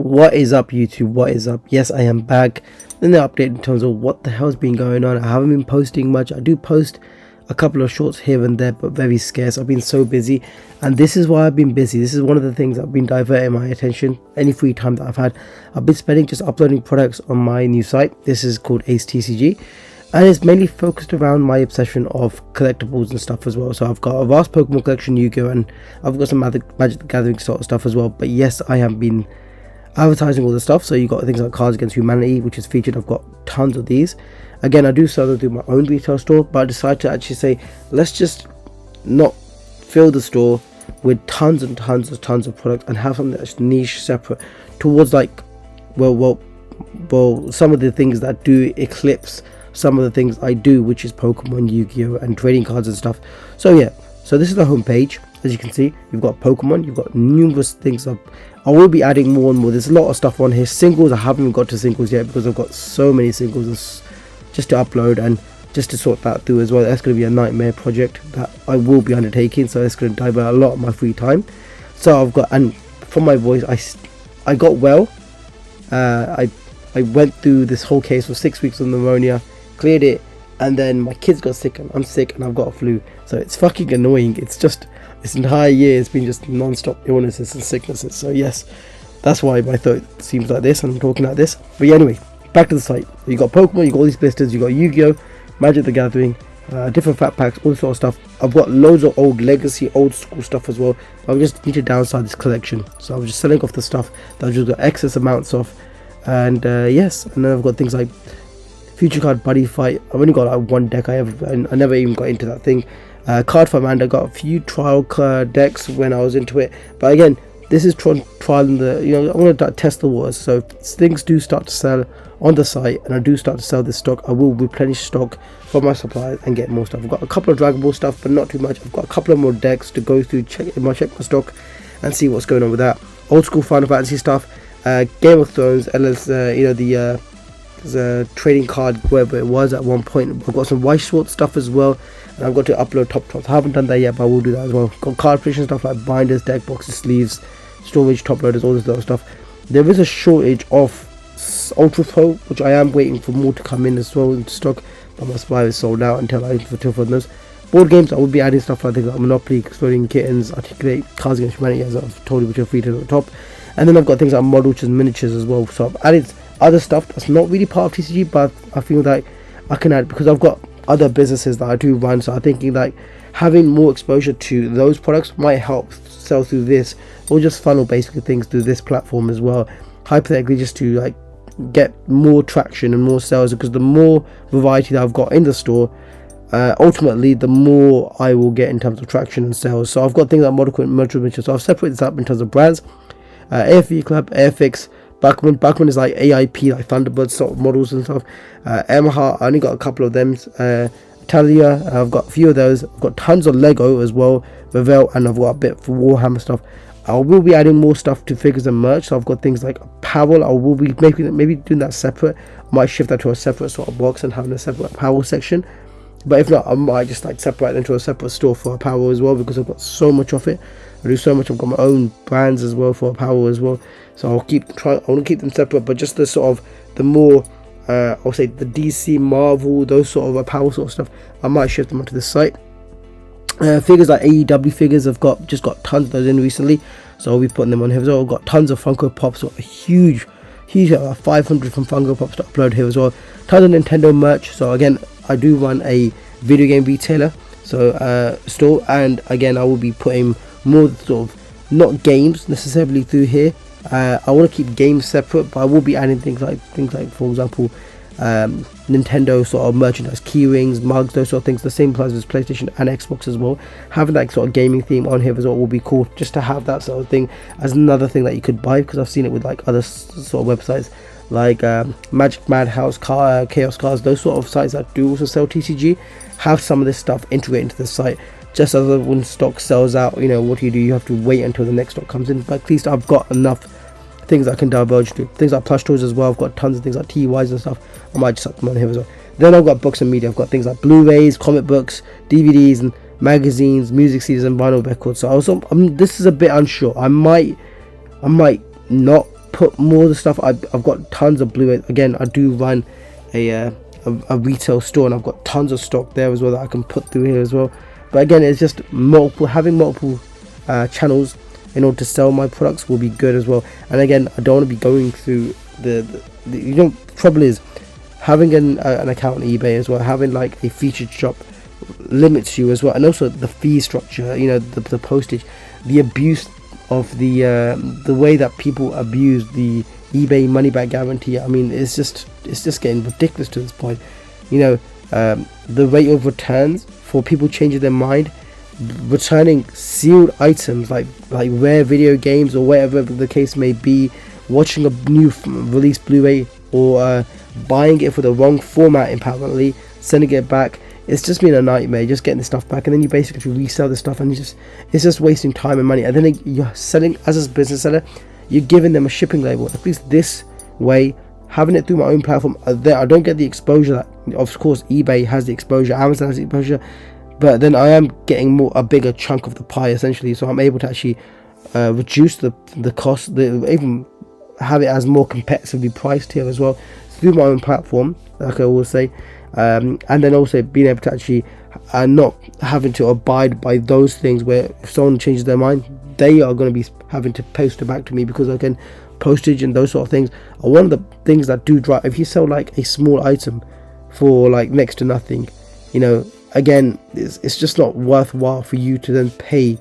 What is up, YouTube? What is up? Yes, I am back in the update in terms of what the hell's been going on. I haven't been posting much. I do post a couple of shorts here and there, but very scarce. I've been so busy, and this is why I've been busy. This is one of the things that have been diverting my attention. Any free time that I've had, I've been spending just uploading products on my new site. This is called Ace TCG, and it's mainly focused around my obsession of collectibles and stuff as well. So I've got a vast Pokemon collection, Yu-Gi-Oh, and I've got some Magic the Gathering sort of stuff as well. But yes, I have been advertising all the stuff. So you got things like Cards Against Humanity, which is featured. I've got tons of these. Again, I do sell them through my own retail store, but I decided to actually say, let's just not fill the store with tons and tons of products and have something that's niche, separate towards like well some of the things that do eclipse some of the things I do, which is Pokemon, Yu-Gi-Oh, and trading cards and stuff. So yeah, so this is the home page. As you can see, you've got Pokemon, you've got numerous things up. I will be adding more and more. There's a lot of stuff on here. Singles, I haven't even got to singles yet because I've got so many singles just to upload and just to sort that through as well. That's going to be a nightmare project that I will be undertaking, so it's going to divert a lot of my free time. So I've got, and from my voice, I got well. I went through this whole case for 6 weeks of pneumonia, cleared it, and then my kids got sick and I'm sick and I've got a flu. So it's fucking annoying. It's just this entire year it's been just non-stop illnesses and sicknesses. So yes, that's why my throat seems like this and I'm talking like this. But yeah, anyway, back to the site. You got Pokemon, you got all these blisters, you got Yu-Gi-Oh, Magic the Gathering, different fat packs, all this sort of stuff. I've got loads of old legacy, old school stuff as well. I just need to downsize this collection, so I'm just selling off the stuff that I've just got excess amounts of. And yes, and then I've got things like Future Card Buddy Fight. I've only got like one deck. I never even got into that thing. Card Fight Man, I got a few trial decks when I was into it, but again, this is trial in the, you know, I want to test the waters. So if things do start to sell on the site and I do start to sell this stock, I will replenish stock from my suppliers and get more stuff. I've got a couple of Dragon Ball stuff, but not too much. I've got a couple of more decks to go through, check my stock and see what's going on with that. Old school Final Fantasy stuff, Game of Thrones, and you know, the trading card, wherever it was at one point. I've got some White Sword stuff as well, and I've got to upload top drops. I haven't done that yet, but I will do that as well. Got card prediction stuff like binders, deck boxes, sleeves, storage, top loaders, all this other stuff. There is a shortage of Ultra Pro, which I am waiting for more to come in as well into stock, but my supply is sold out until those. Board games, I will be adding stuff like Monopoly, Exploding Kittens, Articulate, Cards Against Humanity, as I've told you, which are free to the top. And then I've got things like models and miniatures as well. So I've added other stuff that's not really part of TCG, but I feel like I can add because I've got other businesses that I do run. So I'm thinking like having more exposure to those products might help sell through this, or just funnel basically things through this platform as well, hypothetically, just to like get more traction and more sales, because the more variety that I've got in the store, ultimately the more I will get in terms of traction and sales. So I've got things like model miniatures. So I've separated this up in terms of brands. AFV Club, Airfix, Bachman is like AIP, like Thunderbird sort of models and stuff. Yamaha, I only got a couple of them. Italia, I've got a few of those. I've got tons of Lego as well, Revel, and I've got a bit for Warhammer stuff. I will be adding more stuff to figures and merch. So I've got things like apparel. I will be maybe doing that separate. I might shift that to a separate sort of box and having a separate apparel section. But if not, I might just like separate it into a separate store for apparel as well, because I've got so much of it. I do so much. I've got my own brands as well for apparel as well. So I want to keep them separate, but just the sort of the more I'll say the DC, Marvel, those sort of apparel sort of stuff, I might shift them onto the site. Figures like AEW figures, I've got tons of those in recently, so I'll be putting them on here as well. I've got tons of Funko Pops, so a huge 500 from Funko Pops to upload here as well. Tons of Nintendo merch. So again, I do run a video game retailer, so store, and again I will be putting more sort of not games necessarily through here. I want to keep games separate, but I will be adding things like for example Nintendo sort of merchandise, key rings, mugs, those sort of things. The same applies as PlayStation and Xbox as well. Having that sort of gaming theme on here as well will be cool, just to have that sort of thing as another thing that you could buy, because I've seen it with like other sort of websites like Magic Madhouse, Chaos Cards, those sort of sites that do also sell TCG have some of this stuff integrated into the site. Just as when stock sells out, you know, what do? You have to wait until the next stock comes in. But at least I've got enough things I can divulge to. Things like plush toys as well. I've got tons of things like TYs and stuff. I might just have them on here as well. Then I've got books and media. I've got things like Blu-rays, comic books, DVDs, and magazines, music CDs, and vinyl records. So this is a bit unsure. I might not put more of the stuff. I've got tons of Blu-ray. Again, I do run a retail store, and I've got tons of stock there as well that I can put through here as well. But again, it's just having multiple channels in order to sell my products will be good as well. And again, I don't want to be going through the trouble is having an account on eBay as well, having like a featured shop limits you as well, and also the fee structure, the postage, the abuse of the way that people abuse the eBay money back guarantee. I mean, it's just getting ridiculous to this point. The rate of returns for people changing their mind, returning sealed items like rare video games or whatever the case may be, watching a new released Blu-ray, or buying it for the wrong format, apparently sending it back. It's just been a nightmare just getting the stuff back, and then you basically resell the stuff, and it's just wasting time and money. And then you're selling, as a business seller, you're giving them a shipping label. At least this way, having it through my own platform, I don't get the exposure that, of course, eBay has the exposure, Amazon has the exposure, but then I am getting a bigger chunk of the pie essentially. So I'm able to actually reduce the cost, even have it as more competitively priced here as well through my own platform, like I always say. And then also being able to actually not having to abide by those things where if someone changes their mind, they are going to be having to post it back to me, because again, postage and those sort of things are one of the things that do drive. If you sell like a small item for like next to nothing, again, it's just not worthwhile for you to then pay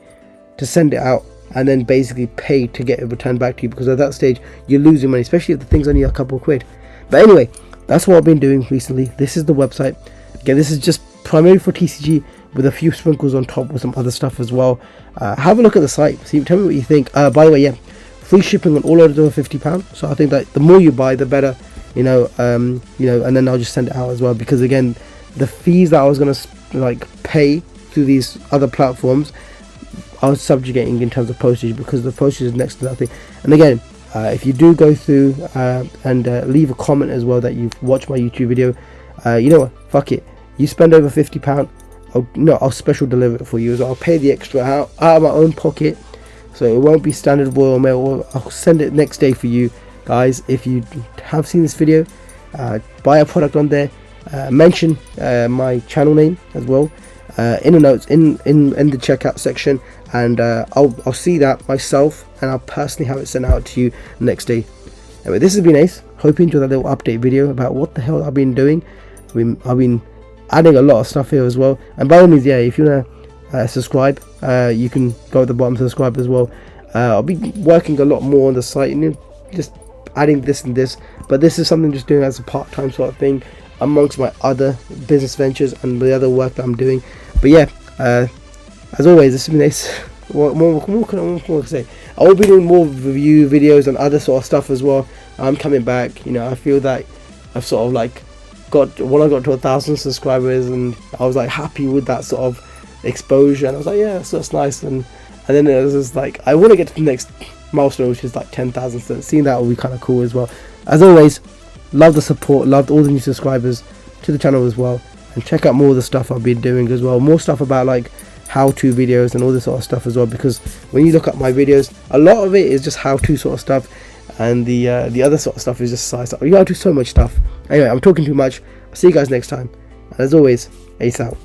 to send it out and then basically pay to get it returned back to you, because at that stage you're losing money, especially if the thing's only a couple of quid. But anyway, that's what I've been doing recently. This is the website. Again, this is just primarily for TCG with a few sprinkles on top with some other stuff as well. Have a look at the site. Tell me what you think. By the way, yeah, free shipping on all orders over £50. So I think that the more you buy, the better. And then I'll just send it out as well, because again, the fees that I was gonna pay through these other platforms, I was subjugating in terms of postage, because the postage is next to nothing. And again, if you do go through and leave a comment as well that you've watched my YouTube video, you know what, fuck it, you spend over £50, I'll special deliver it for you. So I'll pay the extra out of my own pocket, so it won't be standard Royal Mail, or I'll send it next day for you guys. If you have seen this video, buy a product on there, mention my channel name as well in the notes, in the checkout section, and I'll see that myself, and I'll personally have it sent out to you the next day. Anyway, this has been Ace. Hope you enjoyed that little update video about what the hell I've been doing. I've been adding a lot of stuff here as well, and by all means, yeah, if you want to subscribe, you can go at the bottom to subscribe as well. I'll be working a lot more on the site, and just adding this and this, but this is something just doing as a part-time sort of thing amongst my other business ventures and the other work that I'm doing. But yeah, as always, this has been Ace. What more can I say? I will be doing more review videos and other sort of stuff as well. I'm coming back. I feel that I've sort of when I got to 1,000 subscribers, and I was happy with that sort of exposure, and I was yeah, that's nice. And then it was just I want to get to the next milestone, which is 10,000. So seeing that will be kind of cool as well. As always, love the support, loved all the new subscribers to the channel as well, and check out more of the stuff I've been doing as well. More stuff about how-to videos and all this sort of stuff as well, because when you look at my videos, a lot of it is just how-to sort of stuff, and the other sort of stuff is just side stuff. You gotta do so much stuff. Anyway, I'm talking too much. I'll see you guys next time, and as always, Ace out.